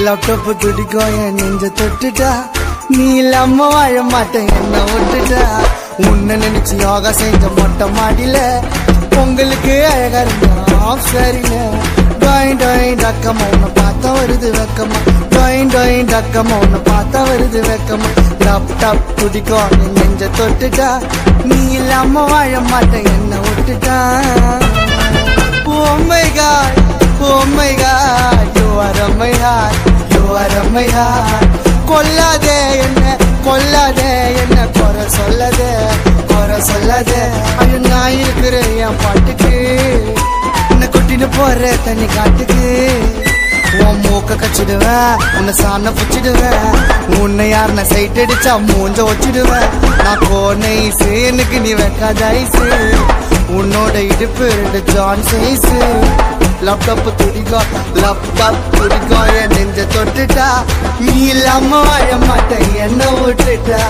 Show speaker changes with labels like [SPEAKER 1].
[SPEAKER 1] Laptop துடிக்கும் என் நெஞ்ச தொட்டுட்டா நீ இல்லாம வாழ மாட்டேன் என்ன விட்டுட்டா உன்னை நினைச்சு யோகா செஞ்ச மொட்டை மாடியில பொங்கலுக்கு அழகா இருந்தா சரியில்ல டொயின் டொயின் டக்கமா உன்னை பார்த்தா வருது வெக்கமா டொயின் டொயின் டக்கமா உன்னை பார்த்தா வருது வெக்கமா லேப்டாப் துடிக்கும் என் நெஞ்ச தொட்டுட்டா நீ இல்லாம வாழ மாட்டேன் என்ன விட்டுட்டா Oh my God, oh my God, you are my heart, you are my heart. கொல்லாதே என்ன குறை சொல்லாதே ஐயோ நான் இருக்கிறேன் என் பாட்டுக்கு உன்னை கொட்டிட்டு போற தண்ணி காட்டுக்கு உன் மூக்க கச்சிடுவேன் உன்னை சாண புச்சிடுவேன் உன்னை யாருன சைட் அடிச்சா மூஞ்ச வச்சிடுவேன் நான் போன ஐசு எனக்கு நீ வைக்காத ஐசு உன்னோட இடுப்பு 2 ஜான் சைஸ் லேப்டாப் துடிக்கும் என் நெஞ்ச தொட்டுட்டா நீ இல்லாம வாழ மாட்டேன் என்ன விட்டுட்டா